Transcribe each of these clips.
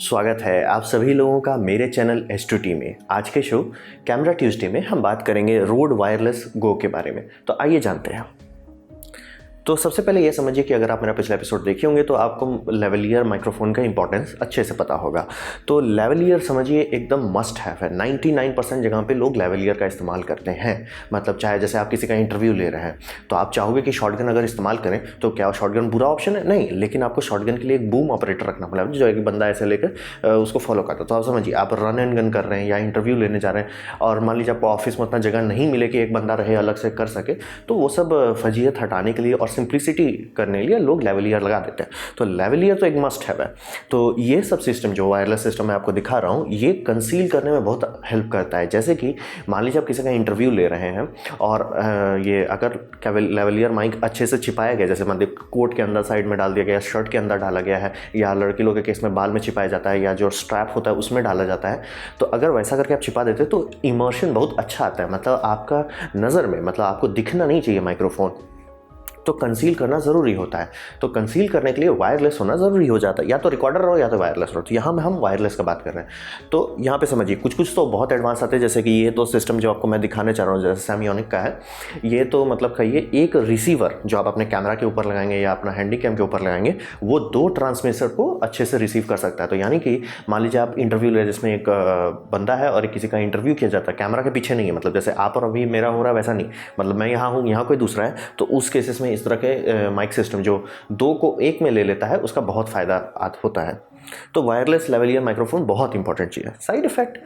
स्वागत है आप सभी लोगों का मेरे चैनल S2T में। आज के शो कैमरा ट्यूसडे में हम बात करेंगे रोड वायरलेस गो के बारे में। तो आइए जानते हैं। तो सबसे पहले ये समझिए कि अगर आप मेरा पिछला एपिसोड देखे होंगे तो आपको लेवलियर माइक्रोफोन का इंपॉर्टेंस अच्छे से पता होगा। तो लेवलियर समझिए एकदम मस्ट हैव है। 99% जगह पे लोग लेवलियर का इस्तेमाल करते हैं। मतलब चाहे जैसे आप किसी का इंटरव्यू ले रहे हैं तो आप चाहोगे कि शॉटगन अगर इस्तेमाल करें तो क्या शॉटगन बुरा ऑप्शन है? नहीं, लेकिन आपको शॉटगन के लिए एक बूम ऑपरेटर रखना पड़ेगा जो एक बंदा ऐसे लेकर उसको फॉलो करता है। तो आप समझिए आप रन एंड गन कर रहे हैं या इंटरव्यू लेने जा रहे हैं और मान लीजिए आपको ऑफिस में उतना जगह नहीं मिले कि एक बंदा रहे अलग से कर सके, तो वो सब फजीयत हटाने के लिए और सिंप्लिसिटी करने के लिए लोग लेवलियर लगा देते हैं। तो लेवलियर तो एक मस्ट है। तो ये सब सिस्टम जो वायरलेस सिस्टम मैं आपको दिखा रहा हूँ ये कंसील करने में बहुत हेल्प करता है। जैसे कि मान लीजिए आप किसी का इंटरव्यू ले रहे हैं और ये अगर लेवलियर माइक अच्छे से छिपाया गया, जैसे मान लीजिए कोट के अंदर साइड में डाल दिया गया, शर्ट के अंदर डाला गया है, या लड़की लोग के केस में बाल में छिपाया जाता है या जो स्ट्रैप होता है उसमें डाला जाता है, तो अगर वैसा करके आप छिपा देते तो इमर्शन बहुत अच्छा आता है। मतलब आपका नज़र में मतलब आपको दिखना नहीं चाहिए माइक्रोफोन, तो कंसील करना ज़रूरी होता है। तो कंसील करने के लिए वायरलेस होना ज़रूरी हो जाता है, या तो रिकॉर्डर रहो या तो वायरलेस रहो। तो यहाँ में हम वायरलेस का बात कर रहे हैं। तो यहाँ पे समझिए कुछ कुछ तो बहुत एडवांस आते हैं, जैसे कि ये तो सिस्टम जो आपको मैं दिखाने चाह रहा हूँ जैसे सैमयोनिक का है, ये तो मतलब कहिए एक रिसीवर जो आप अपने कैमरा के ऊपर लगाएंगे या अपना हैंडी कैम के ऊपर लगाएंगे वो 2 ट्रांसमीटर को अच्छे से रिसीव कर सकता है। तो यानी कि मान लीजिए आप इंटरव्यू ले जिसमें एक बंदा है और किसी का इंटरव्यू किया जाता है, कैमरा के पीछे नहीं है, मतलब जैसे आप और अभी मेरा हो रहा है वैसा नहीं, मतलब मैं यहाँ हूँ यहाँ कोई दूसरा है, तो उस केसेस में इस तरह के माइक सिस्टम जो 2 को एक में ले लेता है उसका बहुत फ़ायदा होता है। तो वायरलेस लेवलियर माइक्रोफोन बहुत इंपॉर्टेंट चीज़ है। साइड इफेक्ट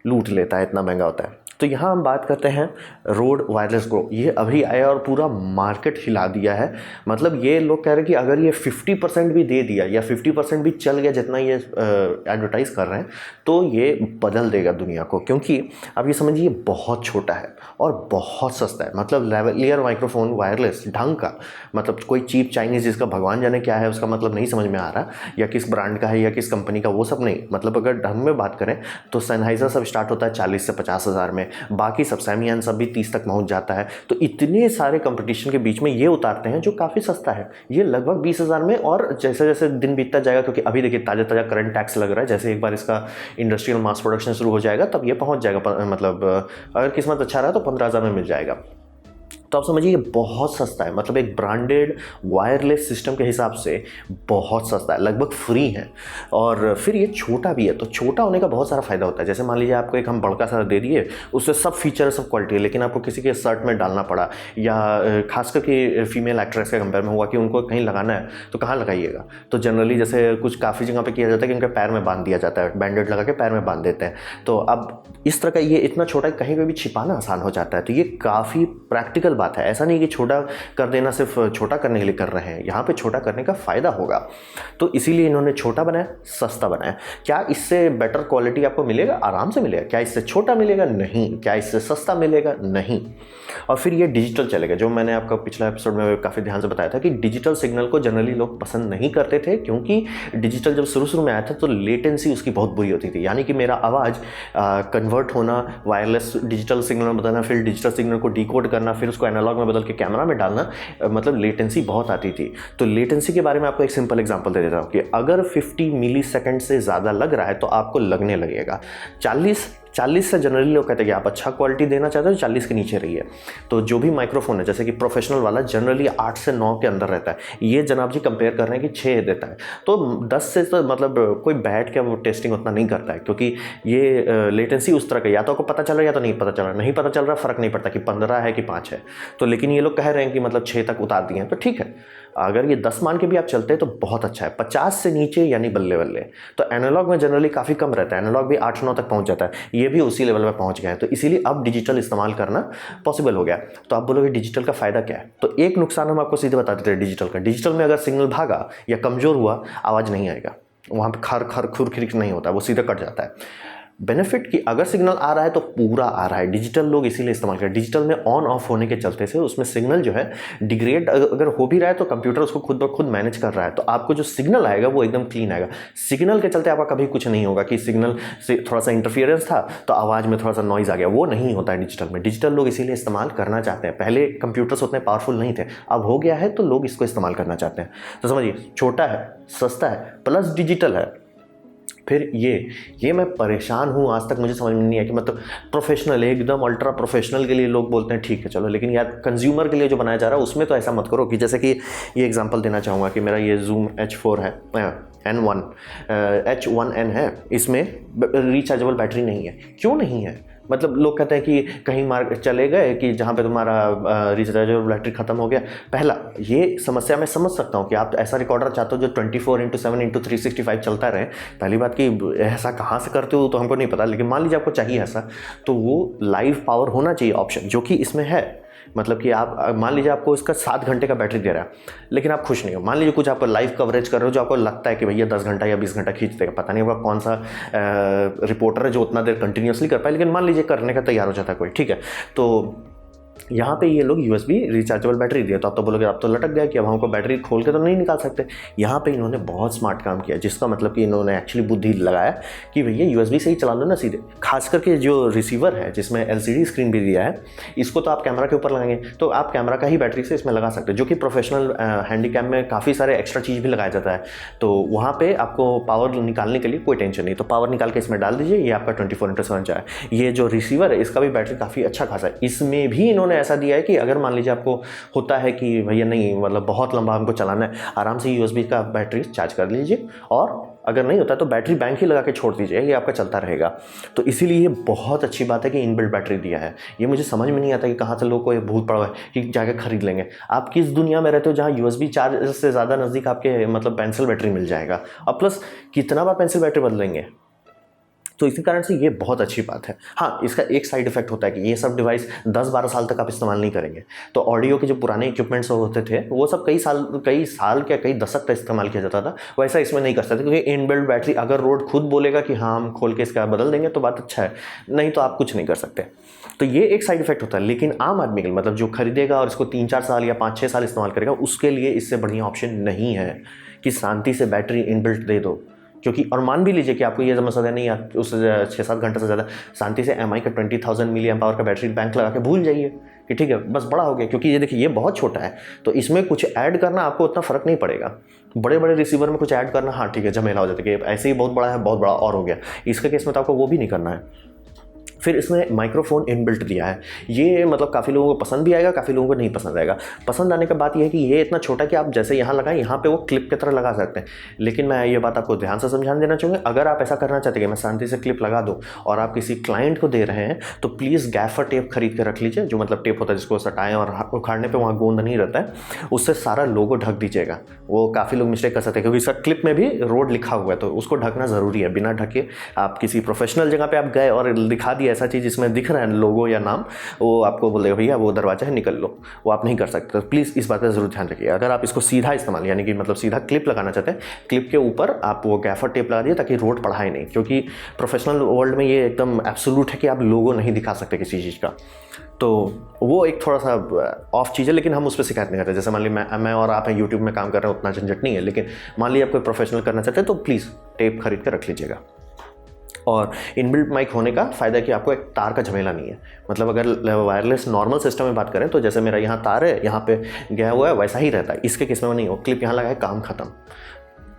लूट लेता है, इतना महंगा होता है। तो यहाँ हम बात करते हैं रोड वायरलेस गो। ये अभी आया और पूरा मार्केट हिला दिया है। मतलब ये लोग कह रहे हैं कि अगर ये 50% भी दे दिया या 50% भी चल गया जितना ये एडवर्टाइज कर रहे हैं तो ये बदल देगा दुनिया को। क्योंकि अब ये समझिए बहुत छोटा है और बहुत सस्ता है। मतलब लेवलियर माइक्रोफोन वायरलेस ढंग का, मतलब कोई चीप चाइनीज़ जिसका भगवान जाने क्या है उसका मतलब नहीं समझ में आ रहा, या किस ब्रांड का है या किस कंपनी का, वो सब नहीं। मतलब अगर ढंग में बात करें तो सनहाइजर सब स्टार्ट होता है 40 से 50 हज़ार में, बाकी सब सैमयंग सब भी 30 तक पहुंच जाता है। तो इतने सारे कंपटीशन के बीच में ये उतारते हैं जो काफ़ी सस्ता है, ये लगभग 20,000 में। और जैसे जैसे दिन बीतता जाएगा, क्योंकि अभी देखिए ताज़ा ताज़ा करंट टैक्स लग रहा है, जैसे एक बार इसका इंडस्ट्रियल मास प्रोडक्शन शुरू हो जाएगा तब ये पहुंच जाएगा, मतलब अगर किस्मत अच्छा रहा तो 15,000 में मिल जाएगा। तो आप समझिए ये बहुत सस्ता है। मतलब एक ब्रांडेड वायरलेस सिस्टम के हिसाब से बहुत सस्ता है, लगभग फ्री है। और फिर ये छोटा भी है, तो छोटा होने का बहुत सारा फायदा होता है। जैसे मान लीजिए आपको एक हम बड़का सा दे दिए, उससे सब फीचर सब क्वालिटी है, लेकिन आपको किसी के शर्ट में डालना पड़ा, या खास करके फीमेल एक्ट्रेस के कंपेयर में हुआ कि उनको कहीं लगाना है तो कहाँ लगाइएगा। तो जनरली जैसे कुछ काफ़ी जगह पर किया जाता है कि उनके पैर में बांध दिया जाता है, बैंडेड लगा के पैर में बांध देते हैं। तो अब इस तरह का ये इतना छोटा कहीं पर भी छिपाना आसान हो जाता है। तो ये काफ़ी प्रैक्टिकल बात है। ऐसा नहीं कि छोटा कर देना सिर्फ छोटा करने के लिए कर रहे हैं, यहाँ पे छोटा करने का फ़ायदा होगा। तो इसीलिए इन्होंने छोटा बनाया, सस्ता बनाया। क्या इससे बेटर क्वालिटी आपको मिलेगा? आराम से मिलेगा। क्या इससे छोटा मिलेगा? नहीं। क्या इससे सस्ता मिलेगा? नहीं। और फिर ये डिजिटल चलेगा, जो मैंने आपका पिछला एपिसोड में काफ़ी ध्यान से बताया था कि डिजिटल सिग्नल को जनरली लोग पसंद नहीं करते थे, क्योंकि डिजिटल जब शुरू में आया था तो लेटेंसी उसकी बहुत बुरी होती थी। यानी कि मेरा आवाज़ कन्वर्ट होना, वायरलेस डिजिटल सिग्नल में बदलना, फिर डिजिटल सिग्नल को डिकोड करना, फिर उसको एनालॉग में बदल के कैमरा में डालना, मतलब लेटेंसी बहुत आती थी। तो लेटेंसी के बारे में आपको एक सिंपल एग्जांपल दे देता हूँ कि अगर 50 मिली सेकेंड से ज़्यादा लग रहा है तो आपको लगने लगेगा। 40 से जनरली लोग कहते हैं कि आप अच्छा क्वालिटी देना चाहते हो 40 के नीचे रहिए। तो जो भी माइक्रोफोन है जैसे कि प्रोफेशनल वाला जनरली 8 से 9 के अंदर रहता है, ये जनाब जी कंपेयर कर रहे हैं कि 6 देता है। तो 10 से तो मतलब कोई बैठ के वो टेस्टिंग उतना नहीं करता है, क्योंकि ये लेटेंसी उस तरह का, या तो आपको पता चल रहा है या तो नहीं पता चल रहा। नहीं पता चल रहा, फ़र्क नहीं पड़ता कि 15 है कि 5 है। तो लेकिन ये लोग कह रहे हैं कि मतलब 6 तक उतार दिए हैं, तो ठीक है। अगर ये 10 मान के भी आप चलते हैं तो बहुत अच्छा है। 50 से नीचे यानी बल्ले बल्ले। तो एनालॉग में जनरली काफ़ी कम रहता है, एनालॉग भी 8-9 तक पहुंच जाता है, ये भी उसी लेवल में पहुंच गए हैं। तो इसीलिए अब डिजिटल इस्तेमाल करना पॉसिबल हो गया। तो आप बोलोगे डिजिटल का फ़ायदा क्या है? तो एक नुकसान हम आपको सीधे बता देते हैं डिजिटल का। डिजिटल में अगर सिग्नल भागा या कमज़ोर हुआ, आवाज़ नहीं आएगा, वहाँ पर खर खर खुर खिर नहीं होता, वो सीधे कट जाता है। बेनिफिट कि अगर सिग्नल आ रहा है तो पूरा आ रहा है। डिजिटल लोग इसीलिए इस्तेमाल करें। डिजिटल में ऑन ऑफ होने के चलते से उसमें सिग्नल जो है डिग्रेड अगर हो भी रहा है तो कंप्यूटर उसको खुद ब खुद मैनेज कर रहा है। तो आपको जो सिग्नल आएगा वो एकदम क्लीन आएगा। सिग्नल के चलते आपका कभी कुछ नहीं होगा कि सिग्नल से थोड़ा सा इंटरफियरेंस था तो आवाज़ में थोड़ा सा नॉइज़ आ गया, वो नहीं होता है डिजिटल में। डिजिटल लोग इसीलिए इस्तेमाल करना चाहते हैं। पहले कंप्यूटर्स उतने पावरफुल नहीं थे, अब हो गया है तो लोग इसको इस्तेमाल करना चाहते हैं। तो समझिए छोटा है, सस्ता है, प्लस डिजिटल है, फिर ये मैं परेशान हूँ, आज तक मुझे समझ में नहीं आया कि मतलब प्रोफेशनल, एकदम अल्ट्रा प्रोफेशनल के लिए लोग बोलते हैं ठीक है चलो, लेकिन यार कंज्यूमर के लिए जो बनाया जा रहा है उसमें तो ऐसा मत करो कि जैसे कि ये एग्जांपल देना चाहूँगा कि मेरा ये Zoom H4 है, N1 H1N है, इसमें रिचार्जेबल बैटरी नहीं है। क्यों नहीं है? मतलब लोग कहते हैं कि कहीं मार चले गए कि जहाँ पे तुम्हारा रिचार्जेबल बैटरी ख़त्म हो गया। पहला, ये समस्या मैं समझ सकता हूँ कि आप ऐसा रिकॉर्डर चाहते हो जो 24/7/365 चलता रहे। पहली बात कि ऐसा कहाँ से करते हो तो हमको नहीं पता, लेकिन मान लीजिए आपको चाहिए ऐसा, तो वो लाइव पावर होना चाहिए ऑप्शन, जो कि इसमें है। मतलब कि आप मान लीजिए आपको इसका 7 घंटे का बैटरी दे रहा है, लेकिन आप खुश नहीं हो। मान लीजिए कुछ आपको लाइव कवरेज कर रहे हो जो आपको लगता है कि भैया 10 घंटा या 20 घंटा खींच देगा, पता नहीं होगा कौन सा रिपोर्टर है जो उतना देर कंटिन्यूसली कर पाए, लेकिन मान लीजिए करने का तैयार हो जाता है कोई, ठीक है। तो यहाँ पे ये लोग USB रिचार्जेबल बैटरी दिए, तो आप तो बोलोगे अब तो लटक गया कि अब हमको बैटरी खोल के तो नहीं निकाल सकते। यहाँ पे इन्होंने बहुत स्मार्ट काम किया, जिसका मतलब कि इन्होंने एक्चुअली बुद्धि लगाया कि भैया USB से ही चला लो ना सीधे। खास करके जो रिसीवर है जिसमें LCD स्क्रीन भी दिया है, इसको तो आप कैमरा के ऊपर लगाएंगे तो आप कैमरा का ही बैटरी से इसमें लगा सकते हैं, जो कि प्रोफेशनल हैंडीकैम में काफ़ी सारे एक्स्ट्रा चीज़ भी लगाया जाता है। तो वहाँ पर आपको पावर निकालने के लिए कोई टेंशन नहीं, तो पावर निकाल के इसमें डाल दीजिए, ये आपका 24/7 जाए। ये जो रिसीवर है इसका भी बैटरी काफ़ी अच्छा खासा है। इसमें भी इन्होंने ऐसा दिया है कि अगर मान लीजिए आपको होता है कि भैया नहीं मतलब बहुत लंबा हमको चलाना है, आराम से USB का बैटरी चार्ज कर लीजिए, और अगर नहीं होता तो बैटरी बैंक ही लगा के छोड़ दीजिए, ये आपका चलता रहेगा। तो इसीलिए ये बहुत अच्छी बात है कि इनबिल्ट बैटरी दिया है। ये मुझे समझ में नहीं आता कि कहाँ से लोगों को ये भूत पड़ा है कि जाके खरीद लेंगे। आप किस दुनिया में रहते हो जहाँ USB चार्ज से ज़्यादा नज़दीक आपके मतलब पेंसिल बैटरी मिल जाएगा, और प्लस कितना बार पेंसिल बैटरी बदलेंगे। तो इसी कारण से ये बहुत अच्छी बात है। हाँ, इसका एक साइड इफेक्ट होता है कि ये सब डिवाइस 10-12 साल तक आप इस्तेमाल नहीं करेंगे, तो ऑडियो के जो पुराने इक्विपमेंट्स होते थे वो सब कई साल क्या कई दशक तक इस्तेमाल किया जाता था, वैसा इसमें नहीं कर सकते, क्योंकि इनबिल्ट बैटरी अगर रोड खुद बोलेगा कि हाँ हम खोल के इसका बदल देंगे तो बात अच्छा है, नहीं तो आप कुछ नहीं कर सकते। तो ये एक साइड इफेक्ट होता है। लेकिन आम आदमी के लिए, मतलब जो खरीदेगा और इसको 3-4 साल या 5-6 साल इस्तेमाल करेगा, उसके लिए इससे बढ़िया ऑप्शन नहीं है कि शांति से बैटरी इनबिल्ट दे दो। क्योंकि और मान भी लीजिए कि आपको ये समझ नहीं आप उस 6-7 घंटे से ज़्यादा शांति से MI का 20,000 मिली एम्प आवर का बैटरी बैंक लगा के भूल जाइए कि ठीक है बस बड़ा हो गया। क्योंकि ये देखिए ये बहुत छोटा है, तो इसमें कुछ ऐड करना आपको उतना फ़र्क नहीं पड़ेगा। बड़े बड़े रिसीवर में कुछ ऐड करना, हाँ ठीक है, झमेला हो जाता है कि ऐसे ही बहुत बड़ा है, बहुत बड़ा और हो गया। इसके केस में तो आपको वो भी नहीं करना है। फिर इसमें माइक्रोफोन इनबिल्ट दिया है, ये मतलब काफ़ी लोगों को पसंद भी आएगा, काफ़ी लोगों को नहीं पसंद आएगा। पसंद आने का बात यह है कि ये इतना छोटा कि आप जैसे यहाँ लगाएं, यहाँ पे वो क्लिप की तरह लगा सकते हैं। लेकिन मैं ये बात आपको ध्यान से समझाने देना चाहूँगा, अगर आप ऐसा करना चाहते हैं कि मैं शांति से क्लिप लगा दूँ और आप किसी क्लाइंट को दे रहे हैं, तो प्लीज़ गैफर टेप खरीद के रख लीजिए, जो मतलब टेप होता है जिसको सटाएं और उखाड़ने पर वहाँ गोंद नहीं रहता है, उससे सारा लोगो ढक दीजिएगा। वो काफ़ी लोग मिस्टेक कर सकते हैं, क्योंकि इसका क्लिप में भी रोड लिखा हुआ है, तो उसको ढकना ज़रूरी है। बिना ढके आप किसी प्रोफेशनल जगह पर आप गए और दिखा दिया ऐसा चीज़ जिसमें दिख लोगो या नाम, वो आपको बोलेगा भैया वो दरवाजा है निकल लो, वो आप नहीं कर सकते। तो प्लीज़ इस बात का जरूर ध्यान रखिए। अगर आप इसको सीधा इस्तेमाल यानी कि मतलब सीधा क्लिप लगाना चाहते हैं, क्लिप के ऊपर आप वो गैफर टेप लगा दिए ताकि रोड पढ़ाए नहीं, क्योंकि प्रोफेशनल वर्ल्ड में ये एकदम एब्सोल्यूट है कि आप लोगो नहीं दिखा सकते किसी चीज़ का। तो वो एक थोड़ा सा ऑफ चीज़ है, लेकिन हम उस पर शिकायत नहीं करते। जैसे मान लीजिए मैं और आप यूट्यूब में काम कर रहे हैं, उतना झंझट नहीं है, लेकिन मान लीजिए आप कोई प्रोफेशनल करना चाहते हैं तो प्लीज़ टेप खरीद कर रख लीजिएगा। और इनबिल्ट माइक होने का फ़ायदा है कि आपको एक तार का झमेला नहीं है। मतलब अगर वायरलेस नॉर्मल सिस्टम में बात करें तो जैसे मेरा यहाँ तार है, यहाँ पे गया हुआ है, वैसा ही रहता है। इसके केस में नहीं हो, क्लिप यहाँ लगा है, काम खत्म।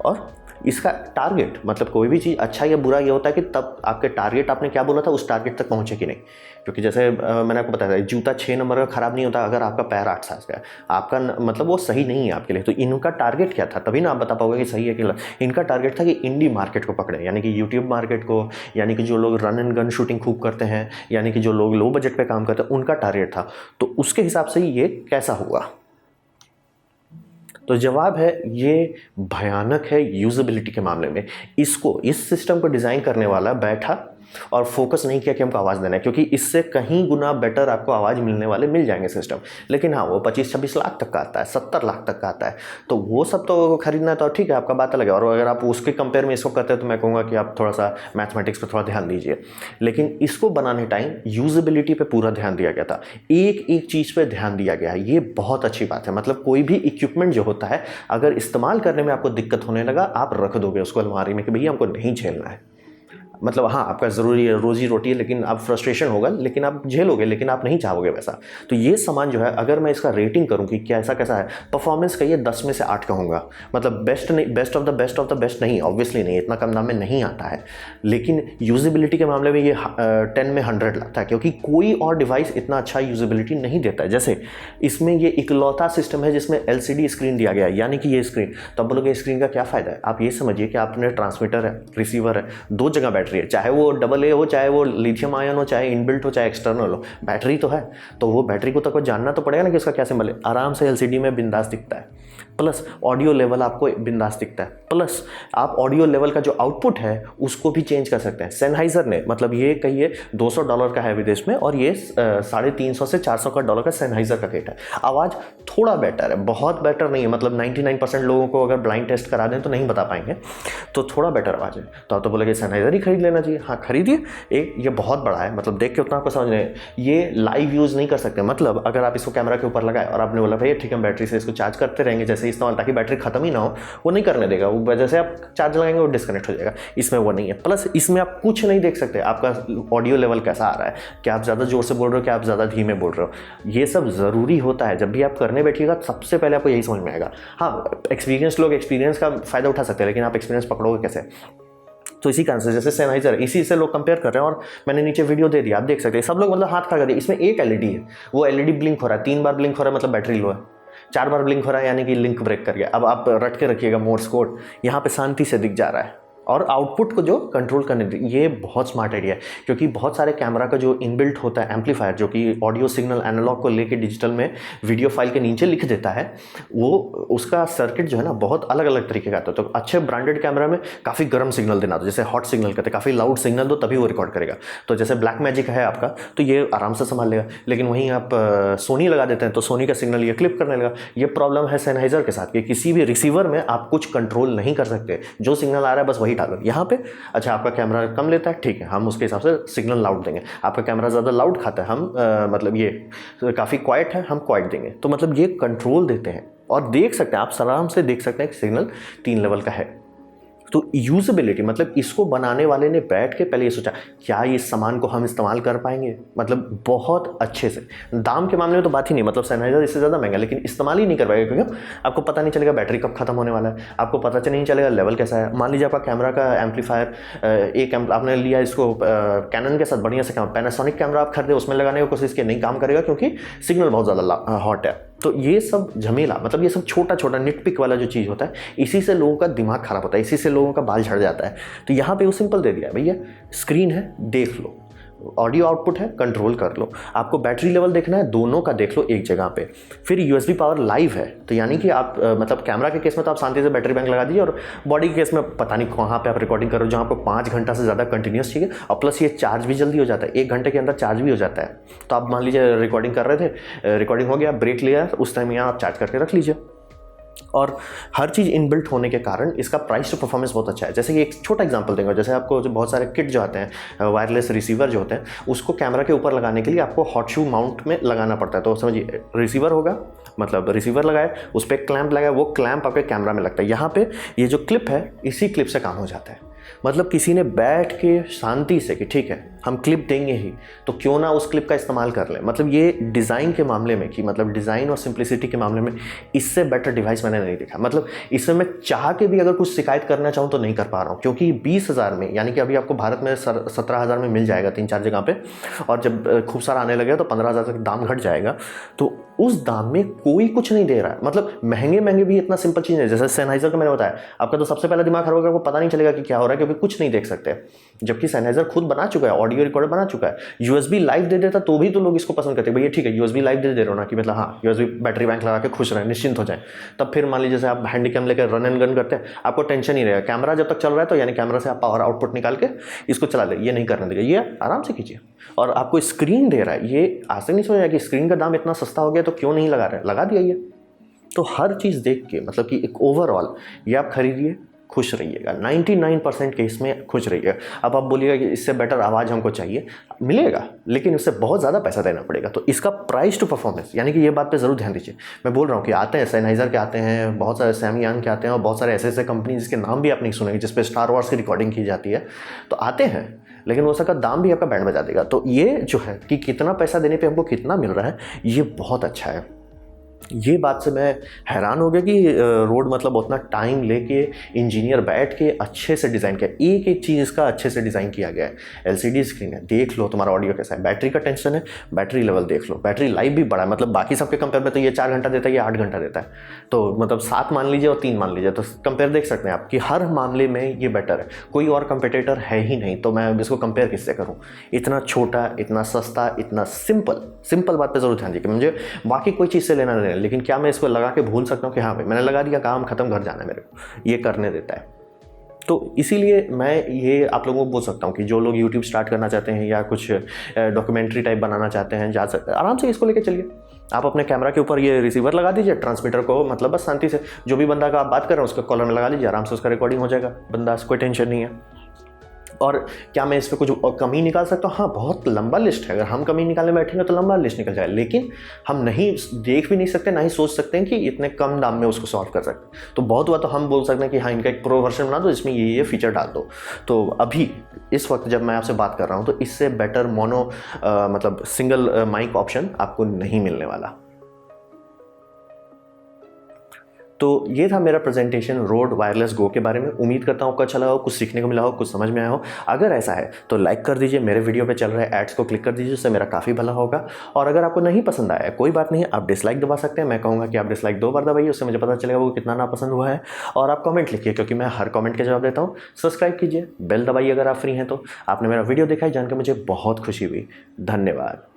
और इसका टारगेट, मतलब कोई भी चीज़ अच्छा या बुरा ये होता है कि तब आपके टारगेट, आपने क्या बोला था उस टारगेट तक पहुँचे कि नहीं। क्योंकि जैसे मैंने आपको बताया था, जूता 6 नंबर का ख़राब नहीं होता अगर आपका पैर 8 साइज का है, आपका मतलब वो सही नहीं है आपके लिए। तो इनका टारगेट क्या था, तभी ना आप बता पाओगे कि सही है कि गलत। इनका टारगेट था कि इंडी मार्केट को पकड़े, यानी कि यूट्यूब मार्केट को, यानी कि जो लोग रन एंड गन शूटिंग खूब करते हैं, यानी कि जो लोग लो बजट पे काम करते हैं, उनका टारगेट था। तो उसके हिसाब से ये कैसा हुआ, तो जवाब है ये भयानक है यूजेबिलिटी के मामले में। इस सिस्टम को डिज़ाइन करने वाला बैठा और फोकस नहीं किया कि हमको आवाज़ देना है, क्योंकि इससे कहीं गुना बेटर आपको आवाज़ मिल जाएंगे सिस्टम। लेकिन हाँ, वो 25-26 लाख तक का आता है, 70 लाख तक का आता है, तो वो सब तो खरीदना है तो ठीक है, आपका बात अलग है। और अगर आप उसके कंपेयर में इसको करते हैं तो मैं कहूँगा कि आप थोड़ा सा मैथमेटिक्स पर थोड़ा ध्यान दीजिए। लेकिन इसको बनाने टाइम यूजेबिलिटी पर पूरा ध्यान दिया गया था, एक एक चीज़ पर ध्यान दिया गया है। ये बहुत अच्छी बात है। मतलब कोई भी इक्विपमेंट जो होता है, अगर इस्तेमाल करने में आपको दिक्कत होने लगा, आप रख दोगे उसको अलमारी में कि भैया हमको नहीं झेलना है। मतलब हाँ आपका ज़रूरी है, रोजी रोटी है, लेकिन आप फ्रस्ट्रेशन होगा, लेकिन आप झेलोगे, लेकिन आप नहीं चाहोगे वैसा। तो ये सामान जो है, अगर मैं इसका रेटिंग करूँ कि क्या ऐसा कैसा है, परफॉर्मेंस का ये 10 में से 8 कहूँगा। मतलब बेस्ट नहीं, बेस्ट ऑफ द बेस्ट नहीं, ऑब्वियसली नहीं, इतना कम दाम में नहीं आता है, लेकिन यूजेबिलिटी के मामले में ये 10 में 100 लगता है, क्योंकि कोई और डिवाइस इतना अच्छा यूजेबिलिटी नहीं देता है। जैसे इसमें ये इकलौता सिस्टम है जिसमें LCD स्क्रीन दिया गया है, यानी कि ये स्क्रीन, तो आप बोलोगे स्क्रीन का क्या फ़ायदा है। आप ये समझिए कि आपने ट्रांसमीटर है, रिसीवर है, 2 जगह बैटरी है, चाहे वो AA हो, चाहे वो लिथियम आयन हो, चाहे इनबिल्ट हो, चाहे एक्सटर्नल हो, बैटरी तो है। तो वो बैटरी को तक जानना तो पड़ेगा ना कि उसका क्या सिंबल है। आराम से LCD में बिंदास दिखता है, प्लस ऑडियो लेवल आपको बिंदास दिखता है, प्लस आप ऑडियो लेवल का जो आउटपुट है उसको भी चेंज कर सकते हैं। सेनहाइजर ने, मतलब ये कहिए $200 का है विदेश में, और ये 350 से $400 का सेनहाइजर का किट है। आवाज़ थोड़ा बेटर है, बहुत बेटर नहीं है, मतलब 99% लोगों को अगर ब्लाइंड टेस्ट करा दें तो नहीं बता पाएंगे, तो थोड़ा बेटर आवाज़ है। तो आप तो बोलेंगे सेनहाइजर ही खरीद लेना चाहिए। हाँ खरीदिए, एक ये बहुत बड़ा है, मतलब देख के उतना आपको समझ नहीं, ये लाइव यूज़ नहीं कर सकते। मतलब अगर आप इसको कैमरा के ऊपर लगाए और आपने बोला भाई ठीक है बैटरी से इसको चार्ज करते रहेंगे जैसे इस्तेमाल, ताकि बैटरी खत्म ही ना हो, वो नहीं करने देगा। वो वजह से आप चार्ज लगाएंगे वो डिस्कनेक्ट हो जाएगा। इसमें वो नहीं है। प्लस इसमें आप कुछ नहीं देख सकते, आपका ऑडियो लेवल कैसा आ रहा है, क्या आप ज़्यादा जोर से बोल रहे हो, क्या आप ज़्यादा धीमे बोल रहे हो। ये सब ज़रूरी होता है। जब भी आप करने बैठिएगा सबसे पहले आपको यही समझ में आएगा। हाँ एक्सपीरियंस लोग एक्सपीरियंस का फ़ायदा उठा सकते हैं, लेकिन आप एक्सपीरियंस पकड़ोगे कैसे। तो इसी कारण से जैसे सेनहाइजर, इसी से लोग कंपेयर कर रहे हैं, और मैंने नीचे वीडियो दे दिया, आप देख सकते हैं। सब लोग मतलब हाथ खड़ा कर दिया। इसमें एक LED है, वो LED ब्लिंक हो रहा है, 3 बार ब्लिंक हो रहा है मतलब बैटरी लो है, 4 बार ब्लिंक हो रहा है यानी कि लिंक ब्रेक कर गया। अब आप रट के रखिएगा मोर्स कोड, यहाँ पे शांति से दिख जा रहा है, और आउटपुट को जो कंट्रोल करने दे। ये बहुत स्मार्ट आइडिया है, क्योंकि बहुत सारे कैमरा का जो इनबिल्ट होता है एम्पलीफायर, जो कि ऑडियो सिग्नल एनालॉग को लेके डिजिटल में वीडियो फाइल के नीचे लिख देता है, वो उसका सर्किट जो है ना बहुत अलग अलग तरीके का आता है। तो अच्छे ब्रांडेड कैमरा में काफ़ी गर्म सिग्नल देना, तो जैसे हॉट सिग्नल कहते हैं, काफ़ी लाउड सिग्नल दो तभी वो रिकॉर्ड करेगा। तो जैसे ब्लैक मैजिक है आपका, तो ये आराम से संभाल लेगा। लेकिन वहीं आप सोनी लगा देते हैं तो सोनी का सिग्नल ये क्लिप करने लगा। ये प्रॉब्लम है सेनहाइजर के साथ कि किसी भी रिसीवर में आप कुछ कंट्रोल नहीं कर सकते, जो सिग्नल आ रहा है बस वही डालो। यहाँ पे अच्छा आपका कैमरा कम लेता है, ठीक है, हम उसके हिसाब से सिग्नल लाउड देंगे। आपका कैमरा ज़्यादा लाउड खाता है, हम मतलब ये काफ़ी क्वाइट है, हम क्वाइट देंगे। तो मतलब ये कंट्रोल देते हैं, और देख सकते हैं आप आराम से देख सकते हैं कि सिग्नल 3 लेवल का है। तो यूजेबिलिटी, मतलब इसको बनाने वाले ने बैठ के पहले ये सोचा क्या इस सामान को हम इस्तेमाल कर पाएंगे, मतलब बहुत अच्छे से। दाम के मामले में तो बात ही नहीं, मतलब सेनहाइजर इससे ज़्यादा महंगा, लेकिन इस्तेमाल ही नहीं कर पाएगा, क्योंकि आपको पता नहीं चलेगा बैटरी कब खत्म होने वाला है, आपको पता नहीं चलेगा लेवल कैसा है। मान लीजिए आपका कैमरा का एम्पलीफायर एक आपने लिया, इसको कैनन के साथ बढ़िया से कैमरा, पैनासोनिक कैमरा आप खरीदे, उसमें लगाने की कोशिश की, नहीं काम करेगा क्योंकि सिग्नल बहुत ज़्यादा हॉट है। तो ये सब झमेला, मतलब ये सब छोटा छोटा निटपिक वाला जो चीज़ होता है, इसी से लोगों का दिमाग खराब होता है, इसी से लोगों का बाल झड़ जाता है। तो यहाँ पे वो सिंपल दे दिया, भैया स्क्रीन है देख लो, ऑडियो आउटपुट है कंट्रोल कर लो, आपको बैटरी लेवल देखना है दोनों का देख लो एक जगह पे, फिर USB पावर लाइव है। तो यानी कि आप मतलब कैमरा के केस में तो आप शांति से बैटरी बैंक लगा दीजिए, और बॉडी के केस में पता नहीं कहाँ पे आप रिकॉर्डिंग कर रहे हो जहाँ आपको 5 घंटा से ज़्यादा कंटिन्यूस चाहिए, और प्लस ये चार्ज भी जल्दी हो जाता है, 1 घंटे के अंदर चार्ज भी हो जाता है। तो आप मान लीजिए रिकॉर्डिंग कर रहे थे, रिकॉर्डिंग हो गया, ब्रेक लिया, उस टाइम यहाँ आप चार्ज करके रख लीजिए। और हर चीज़ इनबिल्ट होने के कारण इसका प्राइस टू परफॉर्मेंस बहुत अच्छा है। जैसे कि एक छोटा एग्जांपल देंगे, जैसे आपको जो बहुत सारे किट जो आते हैं, वायरलेस रिसीवर जो होते हैं, उसको कैमरा के ऊपर लगाने के लिए आपको हॉट शू माउंट में लगाना पड़ता है। तो समझिए रिसीवर होगा, मतलब रिसीवर लगाए, उस पर क्लैंप लगाए, वो क्लैंप आपके कैमरा में लगता है। यहाँ पे ये जो क्लिप है, इसी क्लिप से काम हो जाता है। मतलब किसी ने बैठ के शांति से कि ठीक है हम क्लिप देंगे ही, तो क्यों ना उस क्लिप का इस्तेमाल कर लें। मतलब ये डिज़ाइन के मामले में, कि मतलब डिज़ाइन और सिंप्लिसिटी के मामले में इससे बेटर डिवाइस मैंने नहीं देखा। मतलब इसमें मैं चाह के भी अगर कुछ शिकायत करना चाहूँ तो नहीं कर पा रहा हूँ, क्योंकि 20,000 में, यानी कि अभी आपको भारत में 17,000 में मिल जाएगा 3-4 जगह पे, और जब खूब सारा आने लगेगा तो 15,000 तक दाम घट जाएगा। तो उस दाम में कोई कुछ नहीं दे रहा है। मतलब महंगे भी इतना सिंपल चीज़ है, जैसे सेनहाइजर का मैंने बताया, आपका तो सबसे पहले दिमाग खराब होगा, आपको पता नहीं चलेगा कि क्या हो रहा है, क्योंकि कुछ नहीं देख सकते। जबकि सेनहाइजर खुद बना चुका है, ऑडियो रिकॉर्डर बना चुका है, USB लाइव दे देता तो भी तो लोग इसको पसंद करते हैं। भैया ठीक है USB लाइव दे रहे हो ना, कि मतलब हाँ USB बैटरी बैंक लगा के खुश रहें, निश्चिंत हो जाए। तब फिर मान लीजिए जैसे आप हैंडी कैम लेकर रन एंड गन करते हैं, आपको टेंशन ही रहेगा, कैमरा जब तक चल रहा है तो यानी कैमरा से आप पावर आउटपुट निकाल के इसको चला ले, ये नहीं करने देगा, ये आराम से कीजिए। और आपको स्क्रीन दे रहा है, ये आज तक नहीं समझा कि स्क्रीन का दाम इतना सस्ता हो गया तो क्यों नहीं लगा रहे, लगा दिया ये। तो हर चीज़ देख के, मतलब कि एक ओवरऑल ये आप खरीदिए, खुश रहिएगा, 99% केस में खुश रहिएगा। अब आप बोलिएगा कि इससे बेटर आवाज़ हमको चाहिए, मिलेगा, लेकिन उससे बहुत ज़्यादा पैसा देना पड़ेगा। तो इसका प्राइस टू परफॉर्मेंस, यानी कि ये बात पे ज़रूर ध्यान दीजिए। मैं बोल रहा हूँ कि आते हैं Sennheiser के आते हैं, बहुत सारे Samyang के आते हैं, और बहुत सारे ऐसे कंपनी जिसके नाम भी आप नहीं सुनेंगे, जिस पे स्टार वॉर्स की रिकॉर्डिंग की जाती है, तो आते हैं, लेकिन वो सबका दाम भी आपका बैंड बजा देगा। तो ये जो है कि कितना पैसा देने पे हमको कितना मिल रहा है, ये बहुत अच्छा है। ये बात से मैं हैरान हो गया कि रोड मतलब उतना टाइम लेके इंजीनियर बैठ के अच्छे से डिज़ाइन किया, एक एक चीज़ इसका अच्छे से डिज़ाइन किया गया है। एलसीडी स्क्रीन है, देख लो तुम्हारा ऑडियो कैसा है, बैटरी का टेंशन है, बैटरी लेवल देख लो, बैटरी लाइफ भी बड़ा है, मतलब बाकी सबके कंपेयर में तो ये 4 घंटा देता है, ये 8 घंटा देता है, तो मतलब 7 मान लीजिए और 3 मान लीजिए, तो कंपेयर देख सकते हैं आप कि हर मामले में ये बेटर है। कोई और कंपेटिटर है ही नहीं, तो मैं इसको कंपेयर किससे करूँ? इतना छोटा, इतना सस्ता, इतना सिंपल बात पर ज़रूर ध्यान दीजिए। मुझे बाकी कोई चीज़ से लेना नहीं है, लेकिन क्या मैं इसको लगा के भूल सकता हूँ कि हाँ भाई मैंने लगा दिया, काम खत्म, घर जाना है मेरे को, ये करने देता है। तो इसीलिए मैं ये आप लोगों को बोल सकता हूँ कि जो लोग यूट्यूब स्टार्ट करना चाहते हैं या कुछ डॉक्यूमेंट्री टाइप बनाना चाहते हैं, जा सकते आराम से इसको लेके चलिए। आप अपने कैमरा के ऊपर ये रिसीवर लगा दीजिए, ट्रांसमीटर को मतलब बस शांति से जो भी बंदा का आप बात कर रहे हैं उसका कॉलर में लगा लीजिए, आराम से उसका रिकॉर्डिंग हो जाएगा, बंदा, कोई टेंशन नहीं है। और क्या मैं इस पर कुछ कमी निकाल सकता हूँ? हाँ, बहुत लंबा लिस्ट है, अगर हम कमी निकालने बैठेंगे तो लंबा लिस्ट निकल जाए, लेकिन हम नहीं देख भी नहीं सकते, ना ही सोच सकते हैं कि इतने कम दाम में उसको सॉल्व कर सकते हैं। तो बहुत हुआ तो हम बोल सकते हैं कि हाँ इनका एक प्रो वर्जन बना दो, इसमें ये फीचर डाल दो। तो अभी इस वक्त जब मैं आपसे बात कर रहा हूँ तो इससे बेटर मोनो मतलब सिंगल माइक ऑप्शन आपको नहीं मिलने वाला। तो ये था मेरा प्रेजेंटेशन रोड वायरलेस गो के बारे में। उम्मीद करता हूँ आपको अच्छा लगा हो, कुछ सीखने को मिला हो, कुछ समझ में आया हो। अगर ऐसा है तो लाइक कर दीजिए, मेरे वीडियो पे चल रहे एड्स को क्लिक कर दीजिए, उससे मेरा काफ़ी भला होगा। और अगर आपको नहीं पसंद आया कोई बात नहीं, आप डिसलाइक दबा सकते हैं। मैं कहूँगा कि आप डिसलाइक 2 बार दबाइए, उससे मुझे पता चलेगा वो कितना नापसंद हुआ है। और आप कमेंट लिखिए, क्योंकि मैं हर कमेंट के जवाब देता हूँ। सब्सक्राइब कीजिए, बेल दबाइए अगर आप फ्री हैं तो। आपने मेरा वीडियो देखा है, जानकर मुझे बहुत खुशी हुई। धन्यवाद।